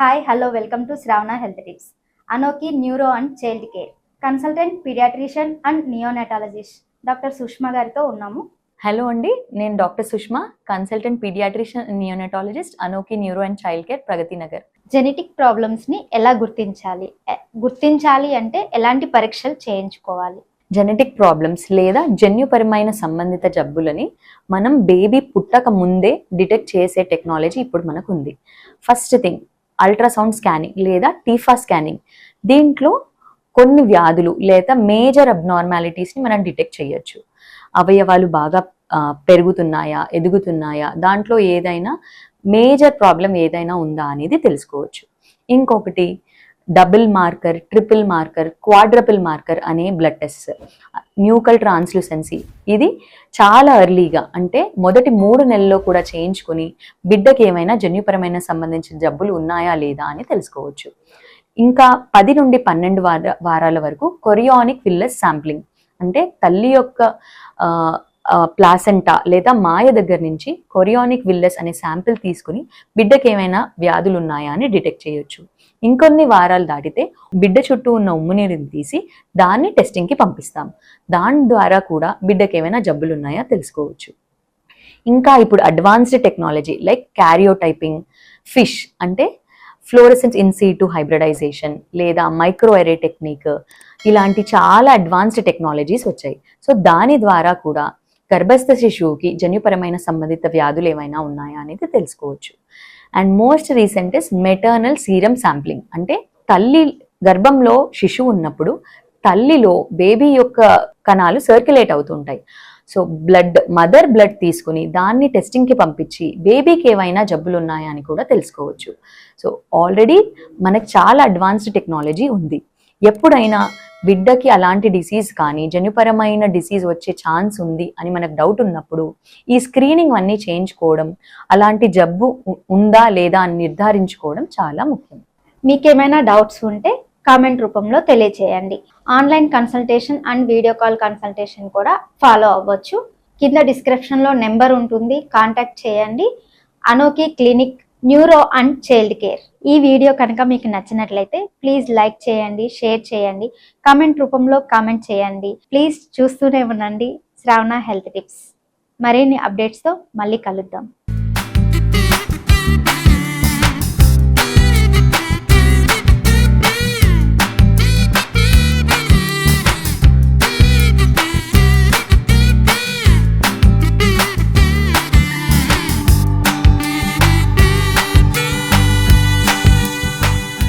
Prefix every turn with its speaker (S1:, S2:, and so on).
S1: Hi, hello, welcome to Shravana Health Tips. Anoki Neuro and Child Care, Consultant Pediatrician and Neonatologist, Dr. Sushma గారితో ఉన్నాము.
S2: Hello అండి, నేను doctor Sushma, consultant pediatrician neonatologist, Anoki neuro and child care, Pragathi Nagar.
S1: Genetic ప్రాబ్లమ్స్ని ఎలా గుర్తించాలి అంటే ఎలాంటి పరీక్షలు చేయించుకోవాలి?
S2: జెనెటిక్ ప్రాబ్లమ్స్ లేదా జన్యుపరమైన సంబంధిత జబ్బులని మనం బేబీ పుట్టక ముందే డిటెక్ట్ చేసే టెక్నాలజీ ఇప్పుడు మనకు ఉంది. ఫస్ట్ థింగ్ అల్ట్రాసౌండ్ స్కానింగ్ లేదా టీఫా స్కానింగ్. దీంట్లో కొన్ని వ్యాధులు లేదా మేజర్ అబ్నార్మాలిటీస్ని మనం డిటెక్ట్ చేయొచ్చు. అవయవాలు బాగా పెరుగుతున్నాయా, ఎదుగుతున్నాయా, దాంట్లో ఏదైనా మేజర్ ప్రాబ్లం ఏదైనా ఉందా అనేది తెలుసుకోవచ్చు. ఇంకొకటి double marker, triple marker, quadruple marker అనే బ్లడ్ టెస్ట్, న్యూకల్ ట్రాన్స్లూసెన్సీ. ఇది చాలా ఎర్లీగా అంటే మొదటి 3 నెలల్లో కూడా చేయించుకొని బిడ్డకి ఏమైనా జన్యుపరమైన సంబంధించిన జబ్బులు ఉన్నాయా లేదా అని తెలుసుకోవచ్చు. ఇంకా 10 నుండి 12 వారాల వరకు కొరియానిక్ విల్లస్ శాంప్లింగ్, అంటే తల్లి యొక్క ప్లాసెంటా లేదా మాయ దగ్గర నుంచి కొరియానిక్ విల్లస్ అనే శాంపిల్ తీసుకుని బిడ్డకి ఏమైనా వ్యాధులు ఉన్నాయా అని డిటెక్ట్ చేయొచ్చు. ఇంకొన్ని వారాలు దాటితే బిడ్డ చుట్టూ ఉన్న ఉమ్మునీరుని తీసి దాన్ని టెస్టింగ్కి పంపిస్తాం. దాని ద్వారా కూడా బిడ్డకి ఏమైనా జబ్బులు ఉన్నాయా తెలుసుకోవచ్చు. ఇంకా ఇప్పుడు advanced technology like karyotyping, fish అంటే ఫ్లోరెసెన్స్ ఇన్ సిటు హైబ్రిడైజేషన్ లేదా మైక్రో ఎరే టెక్నిక్, ఇలాంటి చాలా అడ్వాన్స్డ్ టెక్నాలజీస్ వచ్చాయి. సో దాని ద్వారా కూడా గర్భస్థ శిశువుకి జన్యుపరమైన సంబంధిత వ్యాధులు ఏమైనా ఉన్నాయా అనేది తెలుసుకోవచ్చు. And most recent is maternal serum sampling, అంటే తల్లి గర్భంలో శిశువు ఉన్నప్పుడు తల్లిలో బేబీ యొక్క కణాలు సర్క్యులేట్ అవుతుంటాయి. సో మదర్ బ్లడ్ తీసుకుని దాన్ని టెస్టింగ్కి పంపించి బేబీకి ఏమైనా జబ్బులు ఉన్నాయా అని కూడా తెలుసుకోవచ్చు. సో ఆల్రెడీ మనకు చాలా అడ్వాన్స్డ్ టెక్నాలజీ ఉంది. ఎప్పుడైనా బిడ్డకి అలాంటి డిసీజ్ కానీ జన్యుపరమైన డిసీజ్ వచ్చే ఛాన్స్ ఉంది అని మనకు డౌట్ ఉన్నప్పుడు ఈ స్క్రీనింగ్ అన్నీ చేయించుకోవడం, అలాంటి జబ్బు ఉందా లేదా అని నిర్ధారించుకోవడం చాలా ముఖ్యం.
S1: మీకేమైనా డౌట్స్ ఉంటే కామెంట్ రూపంలో తెలియచేయండి. Online consultation and video call consultation కూడా ఫాలో అవ్వచ్చు. కింద డిస్క్రిప్షన్లో నెంబర్ ఉంటుంది, కాంటాక్ట్ చేయండి. Anoki clinic neuro and child care. ఈ వీడియో కనుక మీకు నచ్చినట్లయితే ప్లీజ్ లైక్ చేయండి, షేర్ చేయండి, కామెంట్ రూపంలో కామెంట్ చేయండి. ప్లీజ్ చూస్తూనే ఉండండి శ్రావణ హెల్త్ టిప్స్. మరిన్ని అప్డేట్స్తో మళ్ళీ కలుద్దాం.